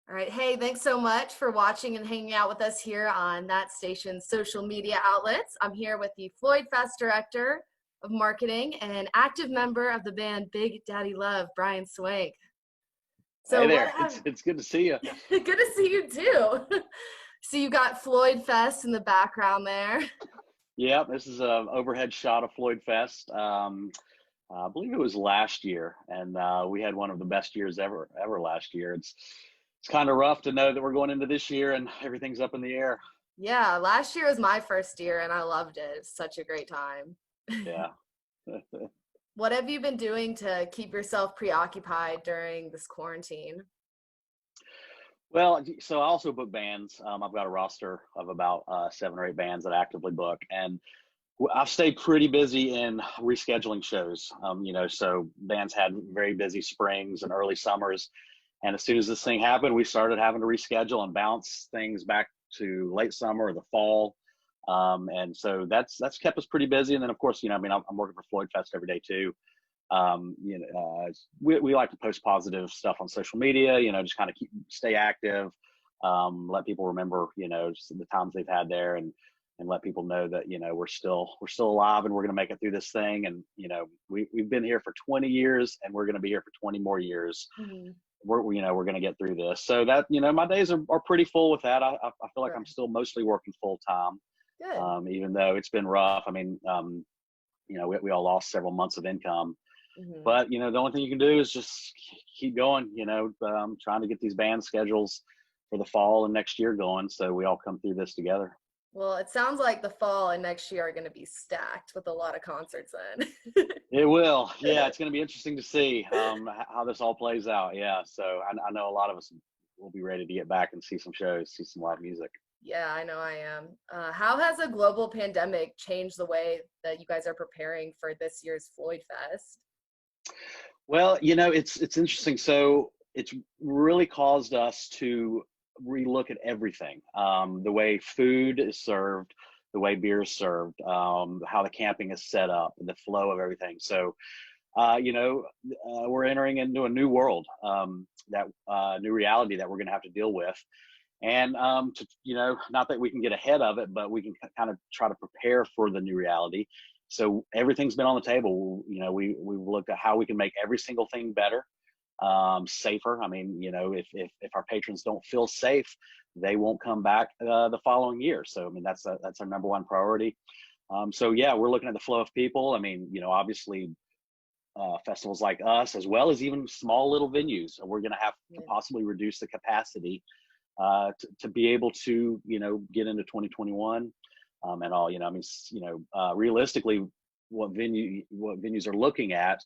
All right. Hey, thanks so much for watching and hanging out with us here on that station's social media outlets. I'm here with the FloydFest Director of Marketing and active member of the band Big Daddy Love, Brian Swenk. Hey So what there. have It's good to see you. good to see you too. So you got FloydFest in the background there. Yeah, this is a overhead shot of Floyd Fest. I believe it was last year, and we had one of the best years ever last year. It's kind of rough to know that we're going into this year and everything's up in the air. Yeah, last year was my first year and I loved it. It's such a great time. Yeah. What have you been doing to keep yourself preoccupied during this quarantine? Well, so I also book bands. I've got a roster of about 7 or 8 bands that I actively book, and I've stayed pretty busy in rescheduling shows. So bands had very busy springs and early summers. And as soon as this thing happened, we started having to reschedule and bounce things back to late summer or the fall. And so that's kept us pretty busy. And then, of course, I'm working for Floyd Fest every day too. We like to post positive stuff on social media, just kind of stay active, let people remember, just the times they've had there, and let people know that, we're still alive and we're going to make it through this thing. And, we've been here for 20 years and we're going to be here for 20 more years. Mhm. We're going to get through this. So that, my days are pretty full with that. I feel like Right. I'm still mostly working full time, Good. even though it's been rough. I mean, we all lost several months of income, Mhm. but, the only thing you can do is just keep going, trying to get these band schedules for the fall and next year going, so we all come through this together. Well, it sounds like the fall and next year are going to be stacked with a lot of concerts then. It will. Yeah, it's going to be interesting to see how this all plays out. Yeah, so I know a lot of us will be ready to get back and see some shows, see some live music. Yeah, I know I am. How has a global pandemic changed the way that you guys are preparing for this year's Floyd Fest? Well, it's interesting. So it's really caused us to relook at everything. The way food is served, the way beer is served, how the camping is set up, the flow of everything. So, we're entering into a new world, that new reality that we're going to have to deal with. And not that we can get ahead of it, but we can kind of try to prepare for the new reality. So everything's been on the table. We've looked at how we can make every single thing better, safer. I mean, if our patrons don't feel safe, they won't come back the following year. So I mean, that's our number one priority. So yeah, we're looking at the flow of people. I mean, obviously, festivals like us, as well as even small little venues, we're going to have to Yeah. possibly reduce the capacity to be able to, get into 2021, and all. Realistically, what venues are looking at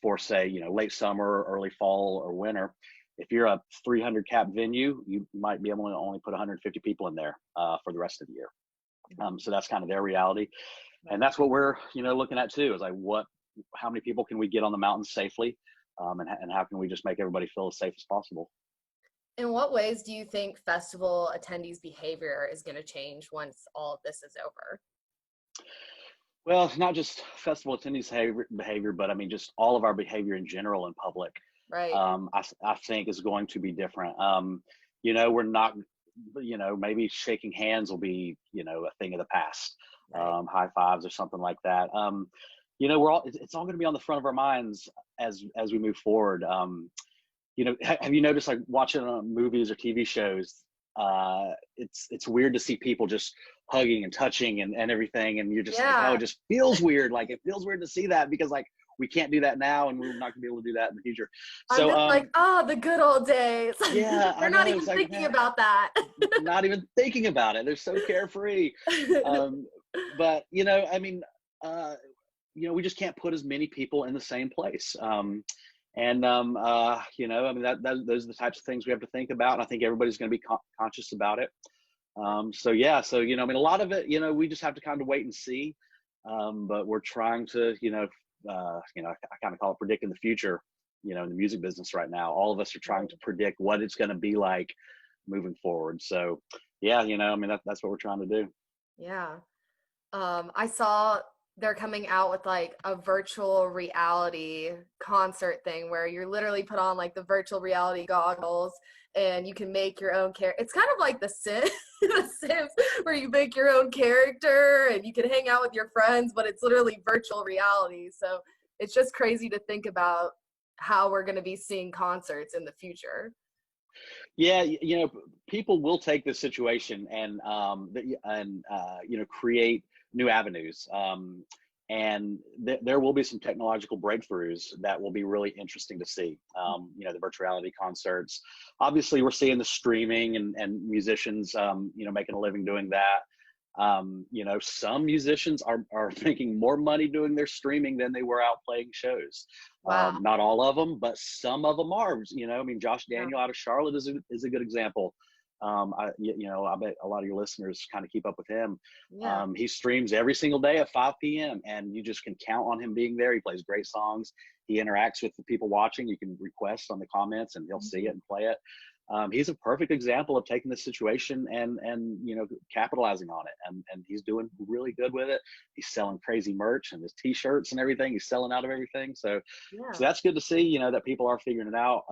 for, say, late summer, early fall, or winter. If you're a 300 cap venue, you might be able to only put 150 people in there for the rest of the year. So that's kind of their reality, and Right. that's what we're looking at too. Is like, how many people can we get on the mountain safely, and how can we just make everybody feel as safe as possible? In what ways do you think festival attendees' behavior is going to change once all of this is over? Well, it's not just festival attendees behavior, but I mean, just all of our behavior in general in public. Right. I think is going to be different. We're not, maybe shaking hands will be, a thing of the past. Right. High fives or something like that. It's all going to be on the front of our minds as we move forward. Have you noticed, like, watching movies or TV shows? It's weird to see people just hugging and touching and everything, and you're just like, oh, Yeah. it just feels weird. Like, it feels weird to see that, because, like, we can't do that now, and we're not gonna be able to do that in the future. I'm So just like, oh, the good old days. yeah, I They're not know. even It's like, thinking man, about that. not even thinking about it. They're so carefree. um, but I mean, uh, we just can't put as many people in the same place. I mean, those are the types of things we have to think about. And I think everybody's going to be conscious about it. So yeah, so I mean, a lot of it, we just have to kind of wait and see. But we're trying to, I kind of call it predicting the future. In the music business right now, all of us are trying to predict what it's going to be like moving forward. So yeah, I mean, that's what we're trying to do. Yeah. I saw they're coming out with like a virtual reality concert thing where you're literally put on like the virtual reality goggles and you can make your own character. It's kind of like the Sims, the Sims, where you make your own character and you can hang out with your friends, but it's literally virtual reality. So it's just crazy to think about how we're going to be seeing concerts in the future. Yeah, people will take this situation and create new avenues. And there will be some technological breakthroughs that will be really interesting to see. The virtual reality concerts. Obviously, we're seeing the streaming and musicians, making a living doing that. Some musicians are making more money doing their streaming than they were out playing shows. Wow. Not all of them, but some of them are. Josh Yeah. Daniel out of Charlotte is a good example. I bet a lot of your listeners kind of keep up with him. Yeah. He streams every single day at 5 p.m. and you just can count on him being there. He plays great songs. He interacts with the people watching. You can request on the comments and he'll see it and play it. He's a perfect example of taking this situation and capitalizing on it, and he's doing really good with it. He's selling crazy merch and his t-shirts and everything. He's selling out of everything. So Yeah. that's good to see, that people are figuring it out.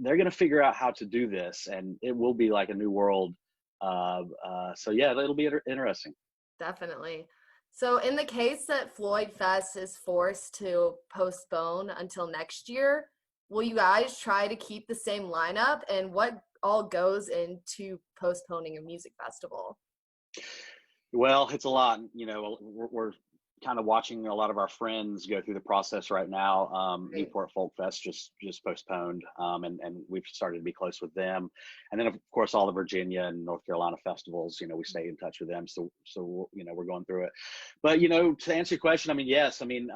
They're going to figure out how to do this, and it will be like a new world. So yeah, it'll be interesting. Definitely. So in the case that Floyd Fest is forced to postpone until next year, will you guys try to keep the same lineup? And what all goes into postponing a music festival? Well, it's a lot. We're kind of watching a lot of our friends go through the process right now. Right. Newport Folk Fest just postponed, and we've started to be close with them. And then of course all the Virginia and North Carolina festivals. We stay in touch with them. So we're going through it. But to answer your question, I mean, yes, I mean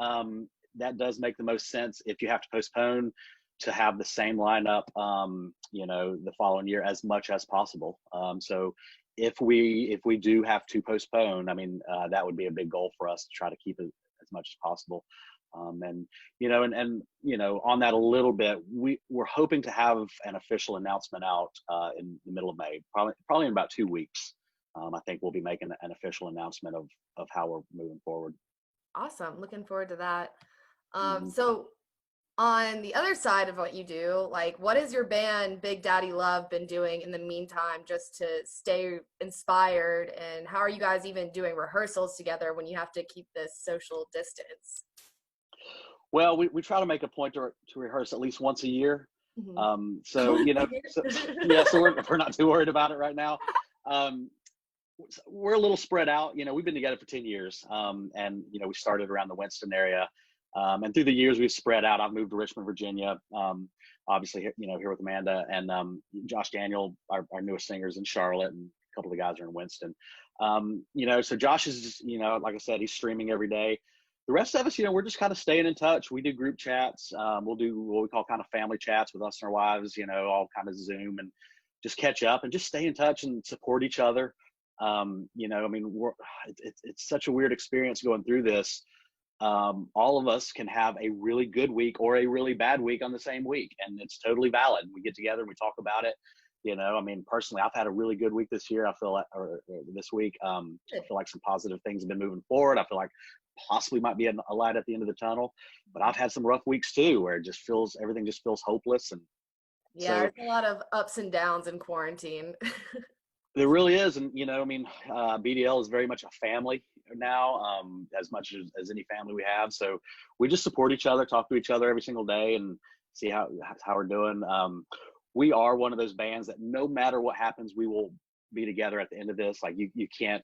that does make the most sense if you have to postpone to have the same lineup, the following year as much as possible. So if we do have to postpone, I mean, that would be a big goal for us to try to keep it as much as possible. On that a little bit, we're hoping to have an official announcement out in the middle of May, probably in about 2 weeks. I think we'll be making an official announcement of how we're moving forward. Awesome. Looking forward to that. Mhm. So on the other side of what you do, like what has your band Big Daddy Love been doing in the meantime just to stay inspired? And how are you guys even doing rehearsals together when you have to keep this social distance? Well, we try to make a point to rehearse at least once a year. Mhm. So yeah, so we're not too worried about it right now. Um, we're a little spread out. We've been together for 10 years, and we started around the Winston area, and through the years we've spread out. I've moved to Richmond, Virginia. Obviously, here with Amanda and Josh Daniel, our newest singers in Charlotte, and a couple of the guys are in Winston. So Josh is, like I said, he's streaming every day. The rest of us, we're just kind of staying in touch. We do group chats. We'll do what we call kind of family chats with us and our wives, all kind of Zoom and just catch up and just stay in touch and support each other. I mean, it's such a weird experience going through this. All of us can have a really good week or a really bad week on the same week, and it's totally valid. We get together and we talk about it. I mean, personally, I've had a really good week this year. I feel like, or this week, I feel like some positive things have been moving forward. I feel like possibly might be a light at the end of the tunnel, but I've had some rough weeks too, where everything just feels hopeless. And Yeah, so there's a lot of ups and downs in quarantine. there really is. And, I mean, BDL is very much a family now, as much as any family we have. So we just support each other, talk to each other every single day and see how we're doing. We are one of those bands that no matter what happens, we will be together at the end of this. Like you can't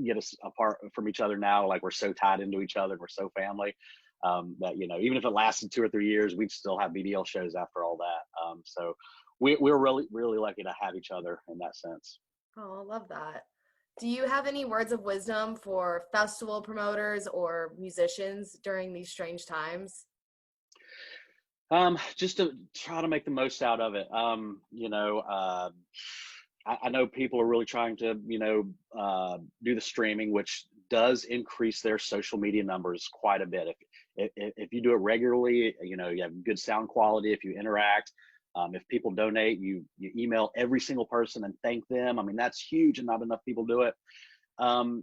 get us apart from each other now. Like we're so tied into each other. We're so family, that, even if it lasted 2 or 3 years, we'd still have BDL shows after all that. So we're really, really lucky to have each other in that sense. Oh, I love that. Do you have any words of wisdom for festival promoters or musicians during these strange times? Just to try to make the most out of it. I know people are really trying to, do the streaming, which does increase their social media numbers quite a bit. If you do it regularly, you have good sound quality. If you interact, if people donate, you email every single person and thank them. I mean, that's huge, and not enough people do it.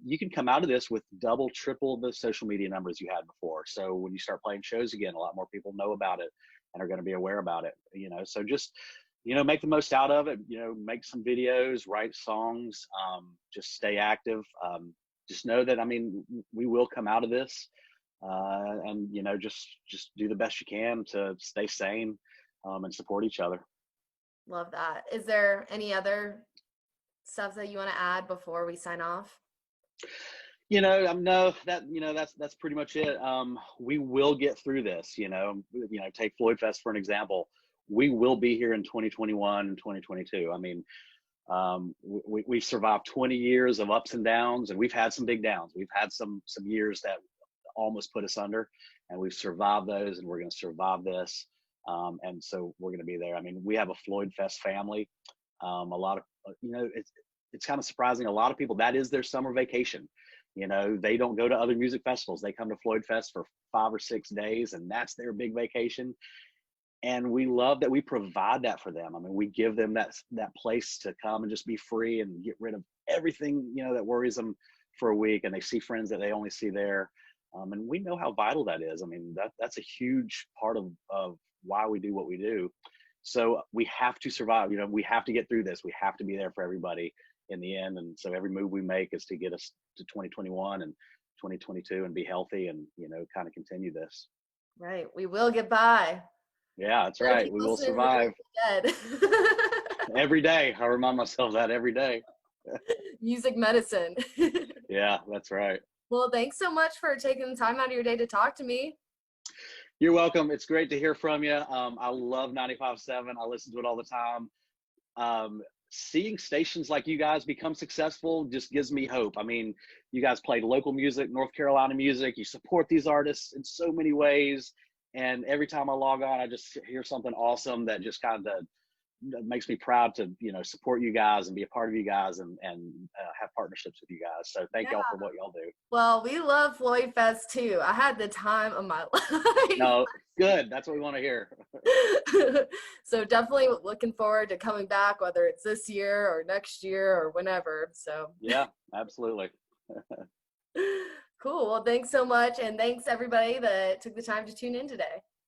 you can come out of this with double, triple the social media numbers you had before. So when you start playing shows again, a lot more people know about it and are going to be aware about it, so just, make the most out of it, make some videos, write songs, just stay active. Just know that, we will come out of this, and, just do the best you can to stay sane, and support each other. Love that. Is there any other stuff that you want to add before we sign off? No, that's pretty much it. We will get through this, take FloydFest for an example. We will be here in 2021 and 2022. We've survived 20 years of ups and downs, and we've had some big downs. We've had some years that almost put us under, and we've survived those, and we're going to survive this. And so we're going to be there. We have a FloydFest family. A lot of, it's kind of surprising. A lot of people, that is their summer vacation. They don't go to other music festivals. They come to FloydFest for 5 or 6 days, and that's their big vacation. And we love that we provide that for them. We give them that place to come and just be free and get rid of everything, that worries them for a week, and they see friends that they only see there. And we know how vital that is. That's a huge part of why we do what we do. So we have to survive. We have to get through this. We have to be there for everybody in the end. And so every move we make is to get us to 2021 and 2022 and be healthy and, kind of continue this. Right. We will get by. Yeah, that's right. We will survive. Every day. I remind myself that every day. Music medicine. Yeah, that's right. Well, thanks so much for taking the time out of your day to talk to me. You're welcome. It's great to hear from you. I love 95.7. I listen to it all the time. Seeing stations like you guys become successful just gives me hope. You guys play local music, North Carolina music. You support these artists in so many ways. And every time I log on, I just hear something awesome that just kind of makes me proud to, support you guys and be a part of you guys and have partnerships with you guys. So thank y'all for what y'all do. Well, we love FloydFest too. I had the time of my life. No, good. That's what we want to hear. So definitely looking forward to coming back, whether it's this year or next year or whenever. So yeah, absolutely. Cool. Well, thanks so much. And thanks everybody that took the time to tune in today.